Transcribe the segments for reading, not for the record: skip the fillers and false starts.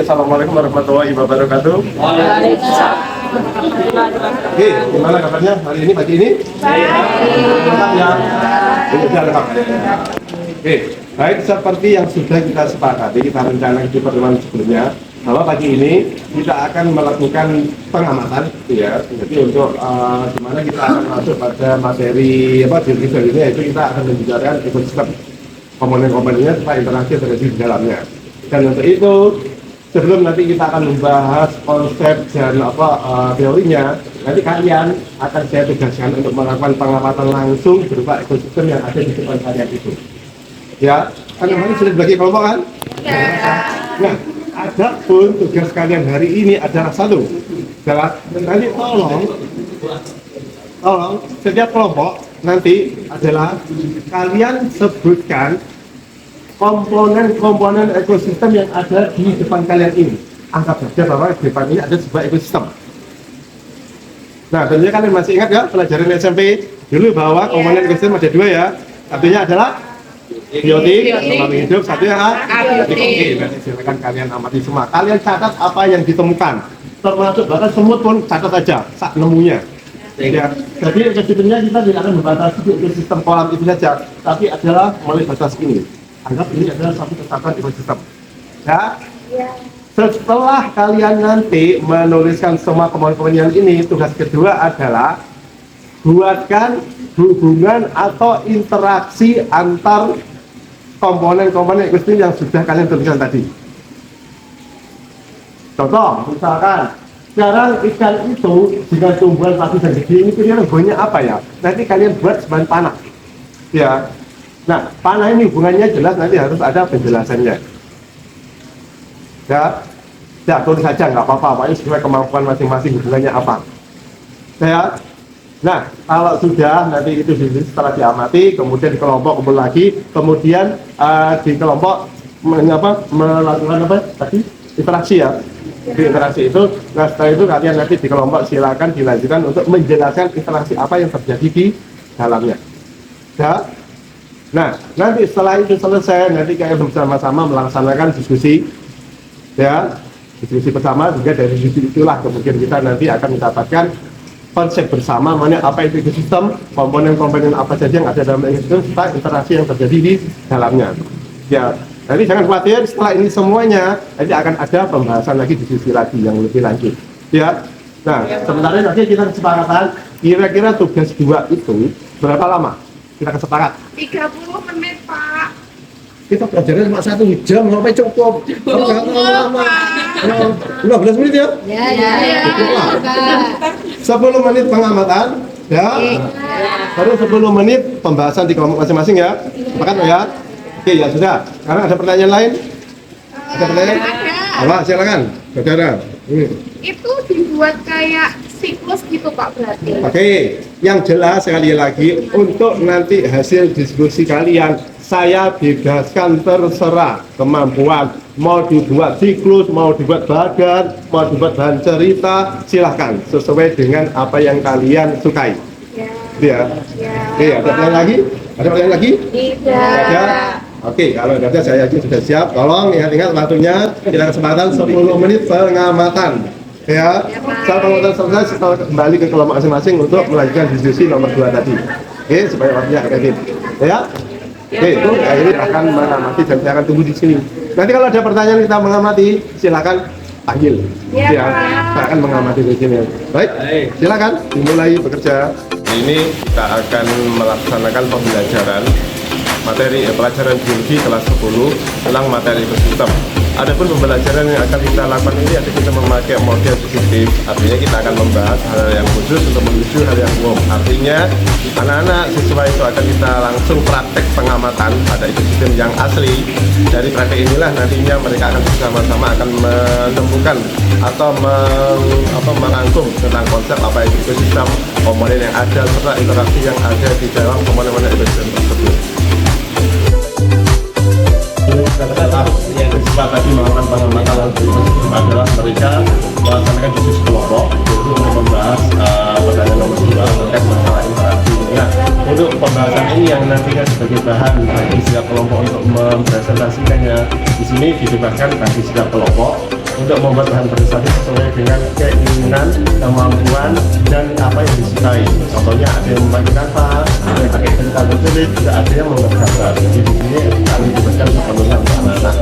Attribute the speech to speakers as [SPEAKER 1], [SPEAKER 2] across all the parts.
[SPEAKER 1] Assalamualaikum warahmatullahi wabarakatuh.
[SPEAKER 2] Waalaikumsalam.
[SPEAKER 1] Oke, gimana kabarnya hari ini pagi ini? Lengkap ya? Sudah lengkap. Oke, baik seperti yang sudah kita sepakati, kita rencanakan di pertemuan sebelumnya, bahwa pagi ini kita akan melakukan pengamatan, ya. Jadi untuk gimana kita akan masuk pada materi divisi ini, yaitu kita akan membicarakan ekosistem komponen-komponennya supaya interaksi terjadi di dalamnya. Dan untuk itu, sebelum nanti kita akan membahas konsep dan teorinya, nanti kalian akan saya tugaskan untuk melakukan pengamatan langsung berupa ekosistem yang ada di depan kalian itu. Ya, kan kemarin sudah dibagi kelompok kan?
[SPEAKER 2] Ya.
[SPEAKER 1] Nah, ada pun tugas kalian hari ini adalah satu, adalah nanti tolong setiap kelompok nanti adalah kalian sebutkan komponen-komponen ekosistem yang ada di depan kalian ini. Anggap saja bahwa di depan ini ada sebuah ekosistem. Nah, tentunya kalian masih ingat ya pelajaran SMP dulu bahwa komponen ekosistem ada dua ya. Satunya adalah biotik, makhluk hidup, satunya abiotik. Oke, berarti silakan kalian amati semua. Kalian catat apa yang ditemukan. Termasuk bahkan semut pun catat aja sak nemunya. Ya, jadi ekosistemnya kita tidak akan membatasi ekosistem kolam itu saja, tapi adalah melalui batas ini. Anggap ini adalah satu kesatuan ekosistem. Ya. Setelah kalian nanti menuliskan semua komponen ini, tugas kedua adalah buatkan hubungan atau interaksi antar komponen-komponen ekosistem yang sudah kalian tuliskan tadi. Contoh, misalkan sekarang ikan itu dengan tumbuhan pasti dan gede ini kira-kira hubungannya apa ya? Nanti kalian buat sebahan panah. Ya. Nah, panah ini hubungannya jelas, nanti harus ada penjelasannya. Ya, tulis saja nggak apa-apa, pokoknya sesuai kemampuan masing-masing hubungannya apa. Ya. Nah, kalau sudah nanti itu setelah diamati, kemudian di kelompok kumpul lagi, kemudian di kelompok melakukan apa tadi? Interaksi ya. Di interaksi itu, nah setelah itu kalian nanti di kelompok silakan dilanjutkan untuk menjelaskan interaksi apa yang terjadi di dalamnya. Ya. Nah, nanti setelah itu selesai, nanti kalian bersama-sama melaksanakan diskusi, ya, diskusi bersama. Juga dari diskusi itulah kemudian kita nanti akan mendapatkan konsep bersama, mana apa itu ekosistem, komponen-komponen apa saja yang ada dalam ekosistem, serta interaksi yang terjadi di dalamnya. Ya. Jadi jangan khawatir, setelah ini semuanya nanti akan ada pembahasan lagi, diskusi lagi yang lebih lanjut. Ya. Nah, sementara nanti kita kesepakatan kira-kira tugas 2 itu berapa lama? Kita kesepakat
[SPEAKER 2] 30 menit, Pak.
[SPEAKER 1] Kita belajarnya cuma 1 jam, sampai cukup. Lama. 15 menit ya?
[SPEAKER 2] Ya.
[SPEAKER 1] 10 menit pengamatan, ya. Baru 10 menit pembahasan di kelompok masing-masing ya. Sepakat ya? Oke, ya sudah. Sekarang ada pertanyaan lain? Ada pertanyaan? Apa? Silakan, saudara.
[SPEAKER 2] Itu dibuat kayak siklus gitu, Pak, berarti.
[SPEAKER 1] Oke, yang jelas sekali lagi untuk nanti hasil diskusi kalian saya bebaskan terserah kemampuan, mau dibuat siklus, mau dibuat bagan, mau dibuat bahan cerita, silahkan sesuai dengan apa yang kalian sukai. Ya. Oke, ada pertanyaan lagi? Ada pertanyaan lagi?
[SPEAKER 2] Tidak.
[SPEAKER 1] Ada? Oke, kalau ada saya yakin sudah siap. Tolong ingat-ingat waktunya, kita kesempatan 10 menit pengamatan. Ya, saat pengamatan selesai, setelah kembali ke kelompok masing-masing untuk melanjutkan diskusi nomor 2 tadi. Oke, supaya waktunya efektif. Ya. Oke, itu ini akan mengamati dan saya akan tunggu di sini. Nanti kalau ada pertanyaan kita mengamati, silakan panggil. Ya, saya akan mengamati di sini. Baik, silakan dimulai bekerja. Ini kita akan melaksanakan pembelajaran materi pelajaran biologi kelas 10 tentang materi ekosistem. Adapun pembelajaran yang akan kita lakukan ini ada kita memakai model deskriptif, artinya kita akan membahas hal yang khusus untuk menuju hal yang umum. Artinya anak-anak siswa itu akan kita langsung praktek pengamatan pada ekosistem yang asli. Dari praktek inilah nantinya mereka akan bersama-sama akan menemukan atau merangkum tentang konsep apa itu ekosistem, komponen yang ada serta interaksi yang ada di dalam komponen-komponen ekosistem tersebut. Yang bersifat tadi melakukan pengamatan adalah mereka melaksanakan diskusi kelompok untuk membahas pertanyaan nomor 2 terkait masalah interaksi. Nah, untuk pembahasan ini yang nantinya sebagai bahan bagi setiap kelompok untuk mempresentasikannya, di sini dibebaskan bagi setiap kelompok untuk membuat bahan berdasarkan sesuai dengan keinginan, kemampuan, dan apa yang disukai. Contohnya ada yang memakai kanva, ada yang pakai pensil tertulis, juga ada yang membuat gambar. Jadi di sini kami diberikan sepenuhnya untuk anak-anak.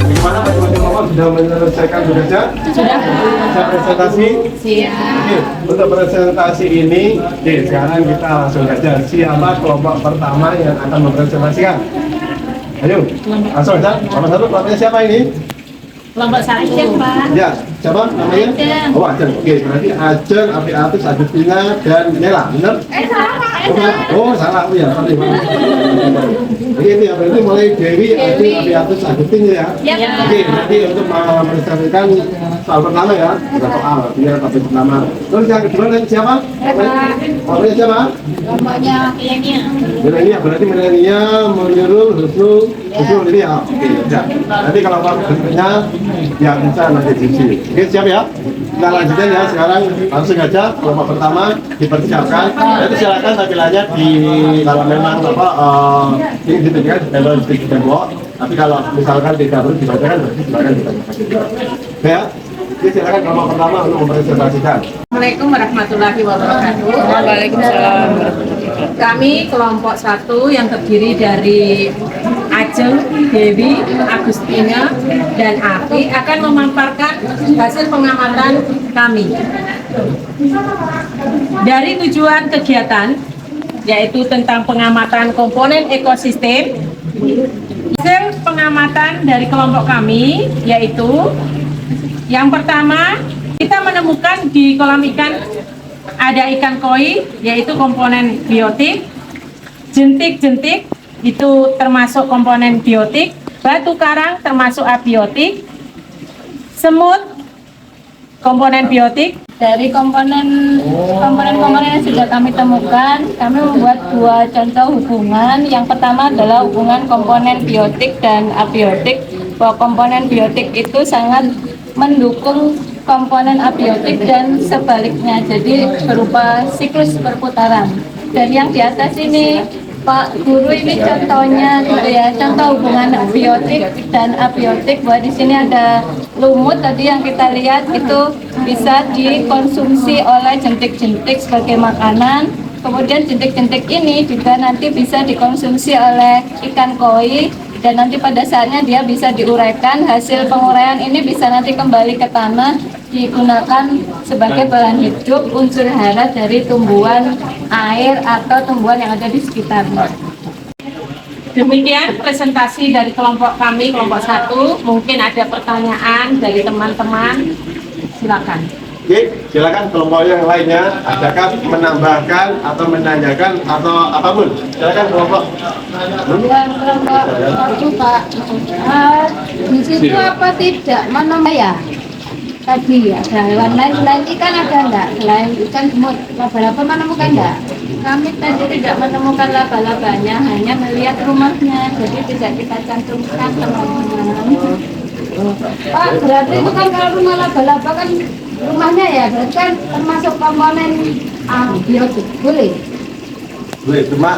[SPEAKER 1] Bagaimana teman-teman sudah menyelesaikan tugasnya? Sudah. Bisa presentasi? Siap. Oke, untuk presentasi ini, sekarang kita langsung saja. Siapa kelompok pertama yang akan mempresentasikan? Ayo, langsung aja. Nomor satu, kelompoknya siapa ini?
[SPEAKER 3] Kelompok Ajeng, Pak.
[SPEAKER 1] Ya, siapa namanya?
[SPEAKER 3] Ajeng.
[SPEAKER 1] Oh, Ajeng. Oke, berarti Ajeng, Api Atis, Agustina, dan Nela. Benar?
[SPEAKER 2] Salah Pak.
[SPEAKER 1] Oh, salah. Oh ya, sorry. Ini ya, berarti mulai Dewi, Adi, Api Atis, Agustina ya?
[SPEAKER 3] Ya.
[SPEAKER 1] Oke, berarti untuk mempresentasikan soal pertama ya, ada soal, biar topik pertama. Terus yang kedua nanti siapa? Kelompoknya siapa?
[SPEAKER 3] Kelompoknya Milenia.
[SPEAKER 1] Milenia, berarti Milenia menyuruh Husnul ini ya. Oke, ya. Nanti kalau berikutnya yang bisa nanti diisi. Oke, siap ya? Kita lanjutkan ya sekarang langsung aja kelompok pertama dipersiapkan. Nanti silakan tampilannya di kalau memang ini ditentukan di tembok. Tapi kalau misalkan tidak perlu dibacakan, berarti silakan dibacakan. Ya, jadi silakan kelompok pertama untuk mempresentasikan.
[SPEAKER 3] Assalamualaikum warahmatullahi wabarakatuh. Waalaikumsalam. Kami kelompok 1 yang terdiri dari Ajeng, Dewi, Agustina, dan Api akan memaparkan hasil pengamatan kami. Dari tujuan kegiatan, yaitu tentang pengamatan komponen ekosistem, hasil pengamatan dari kelompok kami, yaitu yang pertama, kita menemukan di kolam ikan ada ikan koi, yaitu komponen biotik, jentik-jentik, itu termasuk komponen biotik, batu karang termasuk abiotik, semut komponen biotik.
[SPEAKER 4] Dari komponen yang sudah kami temukan, kami membuat 2 contoh hubungan. Yang pertama adalah hubungan komponen biotik dan abiotik, bahwa komponen biotik itu sangat mendukung komponen abiotik dan sebaliknya, jadi berupa siklus perputaran. Dan yang di atas ini Pak Guru, ini contohnya gitu ya, contoh hubungan biotik dan abiotik, bahwa di sini ada lumut tadi yang kita lihat itu bisa dikonsumsi oleh jentik-jentik sebagai makanan. Kemudian jentik-jentik ini juga nanti bisa dikonsumsi oleh ikan koi, dan nanti pada saatnya dia bisa diuraikan. Hasil penguraian ini bisa nanti kembali ke tanah, digunakan sebagai bahan hidup unsur hara dari tumbuhan air atau tumbuhan yang ada di sekitarnya.
[SPEAKER 3] Demikian presentasi dari kelompok kami, kelompok 1. Mungkin ada pertanyaan dari teman-teman, silakan.
[SPEAKER 1] Oke, silakan kelompok yang lainnya, adakah menambahkan atau menanyakan atau apapun? Silakan kelompok.
[SPEAKER 4] Yang kelompok 1 Pak, di situ apa tidak menemukan ya? Tadi ya, hewan lain ikan ada enggak? Selain ikan semut, laba-laba menemukan enggak? Kami tadi tidak menemukan laba-labanya, hanya melihat rumahnya, jadi tidak kita cantumkan teman-teman. Pak, berarti itu kan kalau rumah laba-laba kan rumahnya ya, berarti kan termasuk komponen biotik, boleh?
[SPEAKER 1] Boleh, cuma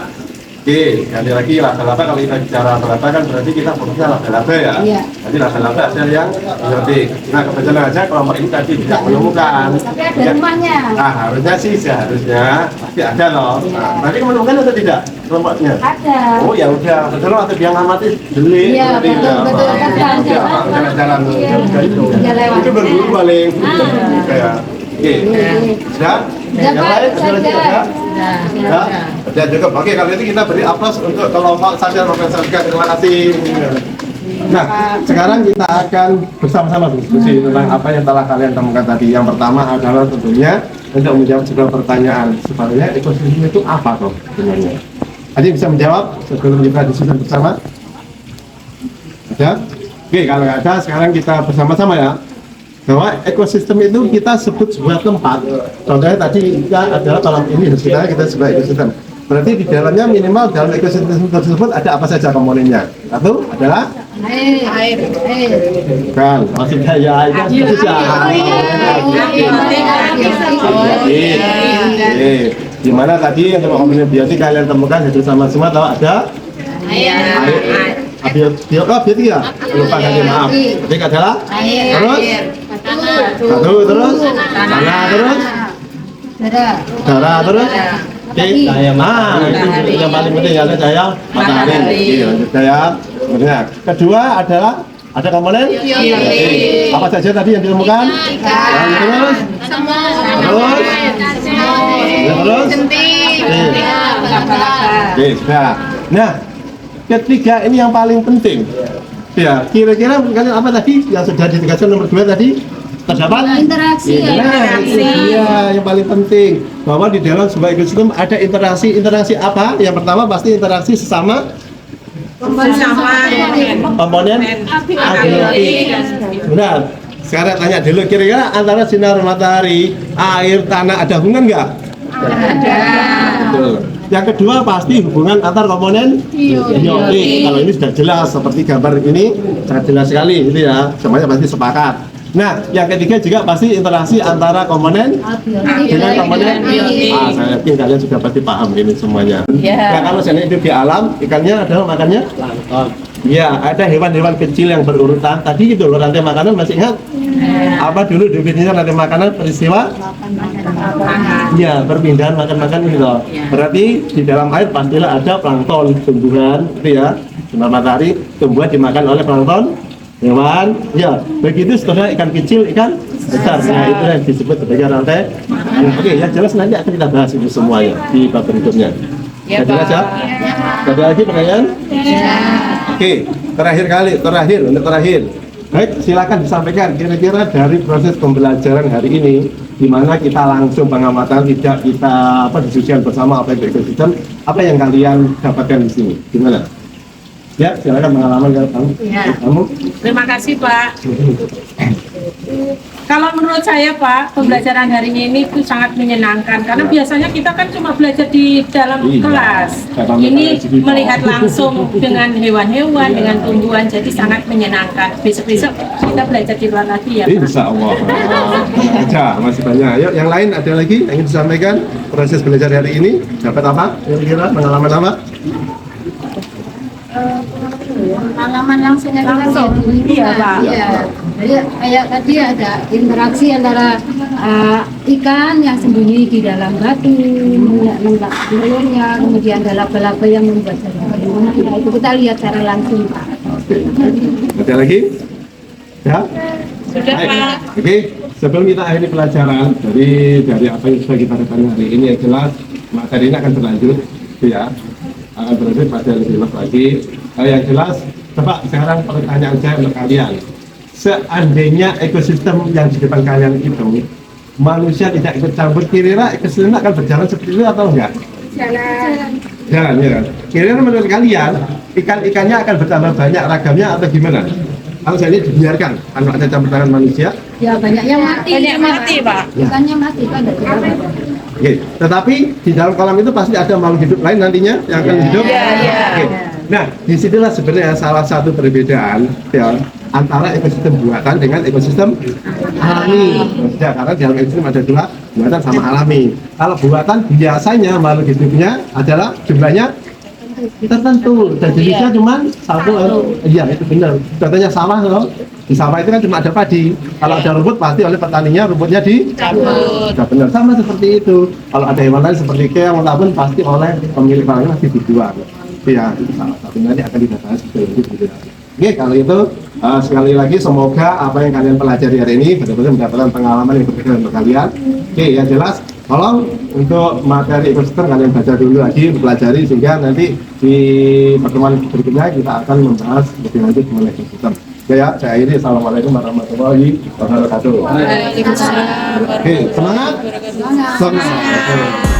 [SPEAKER 1] sekali lagi laba-laba, kalau kita bicara laba-laba kan berarti kita fokusnya laba-laba ya.
[SPEAKER 4] Iya.
[SPEAKER 1] Jadi laba-laba ada yang biotik. Nah, kebetulan aja kelompok ini tadi tidak menemukan.
[SPEAKER 4] Tapi ada rumahnya.
[SPEAKER 1] Nah, harusnya sih seharusnya pasti ada loh. Nah, tadi menemukan atau tidak kelompoknya?
[SPEAKER 4] Ada.
[SPEAKER 1] Oh ya udah, betul waktu dia ngamati beli.
[SPEAKER 4] Iya, betul. Kan
[SPEAKER 1] Jalan-jalan.
[SPEAKER 4] Iya, lewat.
[SPEAKER 1] Itu berburu paling. Kayak. Oke. Sudah? Yang lain sudah? Ya cukup. Oke, kalau itu kita beri aplaus untuk kelompok sadar mempresentasikan. Terima kasih. Nah, sekarang kita akan bersama-sama diskusi tentang apa yang telah kalian temukan tadi. Yang pertama adalah tentunya untuk menjawab sebuah pertanyaan. Sebenarnya ekosistem itu apa toh sebenarnya? Ada yang bisa menjawab sebelum kita diskusi bersama? Ada? Oke, kalau nggak ada, sekarang kita bersama-sama ya. Bahwa ekosistem itu kita sebut sebuah tempat. Contohnya tadi adalah kolam ini, sebenarnya kita sebuah ekosistem. Berarti di dalamnya minimal dalam ekosistem tersebut ada apa saja komponennya? Satu adalah
[SPEAKER 4] air.
[SPEAKER 1] kan, maksudnya ya itu saja. Di mana tadi yang komponen biotik kalian temukan itu sama semua tahu ada Biotik ya? Lupa tadi, maaf. Biotik adalah? Terus? Satu, terus? Tanah, terus? Darah, terus? Cahaya itu yang paling penting ya, cahaya matahari. Lanjut cahaya. Benar. Kedua adalah ada komponen apa saja tadi yang ditemukan? Terus? Terus? Oke, sudah. Nah, ketiga ini yang paling penting. Ya, kira-kira kalian apa tadi yang sudah ditegaskan nomor 2 tadi? Terdapat
[SPEAKER 4] Interaksi.
[SPEAKER 1] Iya, yang paling penting bahwa di dalam sebuah ekosistem ada interaksi. Interaksi apa? Yang pertama pasti interaksi sesama komponen abiotik. Benar. Sekarang tanya dulu, kira-kira antara sinar matahari, air, tanah ada hubungan nggak?
[SPEAKER 3] Ada.
[SPEAKER 1] Betul. Yang kedua pasti hubungan antar komponen biotik. Kalau ini sudah jelas seperti gambar ini sangat jelas sekali, itu ya. Semuanya pasti sepakat. Nah, yang ketiga juga pasti interaksi antara komponen dengan komponen biotik. Saya yakin kalian sudah pasti paham ini semuanya. Nah, kalau saya hidup di alam, ikannya adalah makannya plankton. Ya, ada hewan-hewan kecil yang berurutan. Tadi itu loh rantai makanan, masih ingat? Apa dulu definisinya rantai makanan? Peristiwa? Ya, perpindahan makan-makan ini loh. Berarti di dalam air pastilah ada plankton, tumbuhan, itu ya. Sinar matahari, tumbuhan dimakan oleh plankton, hewan. Ya, begitu setelah ikan kecil, ikan besar. Nah, itu yang disebut sebagai rantai. Oke, yang jelas nanti akan kita bahas itu semuanya di bab berikutnya. Ya, jelas ya? Ada lagi pertanyaan? Oke, untuk terakhir. Baik, silakan disampaikan kira-kira dari proses pembelajaran hari ini, di mana kita langsung pengamatan, tidak kita diskusikan bersama apa itu ekosistem, apa yang kalian dapatkan di sini, gimana? Ya, silakan pengalaman kamu.
[SPEAKER 3] Terima kasih Pak. Kalau menurut saya Pak, pembelajaran hari ini itu sangat menyenangkan karena biasanya kita kan cuma belajar di dalam kelas. Ini melihat langsung dengan hewan-hewan, dengan tumbuhan, jadi sangat menyenangkan. Besok-besok kita belajar di luar lagi ya Pak.
[SPEAKER 1] Insya Allah. Aja, masih banyak. Yuk, yang lain ada lagi yang ingin disampaikan proses belajar hari ini? Dapat apa? Kira-kira pengalaman apa?
[SPEAKER 4] Pengalaman langsung
[SPEAKER 3] Iya Pak.
[SPEAKER 4] Iya. Jadi kayak tadi ada interaksi antara ikan yang sembunyi di dalam batu, menembak telurnya, kemudian ada laba-laba yang membuat jaring. Nah, itu kita lihat secara langsung Pak.
[SPEAKER 1] Ada lagi? Ya?
[SPEAKER 3] Sudah Pak.
[SPEAKER 1] Oke, sebelum kita akhiri pelajaran dari apa yang sudah kita katakan hari ini, yang jelas materi ini akan berlanjut, ya, akan berlanjut pada lebih luas lagi. Yang jelas, coba sekarang pertanyaan saya untuk kalian. Seandainya ekosistem yang di depan kalian itu manusia tidak ikut campur, kira-kira ekosistem akan berjalan seperti itu atau enggak? Jalan ya kan? Kira-kira menurut kalian ikan-ikannya akan bertambah banyak ragamnya atau gimana? Kalau saya ini dibiarkan tanpa ada campur tangan manusia,
[SPEAKER 4] Ya banyak yang mati.
[SPEAKER 3] Banyak mati Pak.
[SPEAKER 4] Ikannya mati kan ada berapa?
[SPEAKER 1] oke. Tetapi di dalam kolam itu pasti ada makhluk hidup lain nantinya yang akan hidup. Oke. Nah, disitulah sebenarnya salah satu perbedaan ya, antara ekosistem buatan dengan ekosistem alami. Ya, karena di dalam ekosistem ada dua, buatan sama alami. Kalau buatan biasanya makhluk hidupnya adalah jumlahnya tertentu dan jenisnya cuma satu. Iya, itu benar. Contohnya sawah loh. Di sawah itu kan cuma ada padi. Kalau ada rumput pasti oleh petaninya rumputnya dicabut. Sudah benar, sama seperti itu. Kalau ada hewan lain seperti keong ataupun pasti oleh pemilik barangnya masih dibuang. Ya, itu salah satu nanti akan dibahas betul. Oke, kalau itu sekali lagi semoga apa yang kalian pelajari hari ini benar-benar mendapatkan pengalaman yang berbeda untuk kalian. Oke, yang jelas tolong untuk materi ekosistem kalian baca dulu lagi, pelajari sehingga nanti di pertemuan berikutnya kita akan membahas lebih lanjut mengenai ekosistem. Oke ya, saya akhiri. Assalamualaikum warahmatullahi wabarakatuh.
[SPEAKER 3] Waalaikumsalam.
[SPEAKER 1] Oke, semangat. Semangat.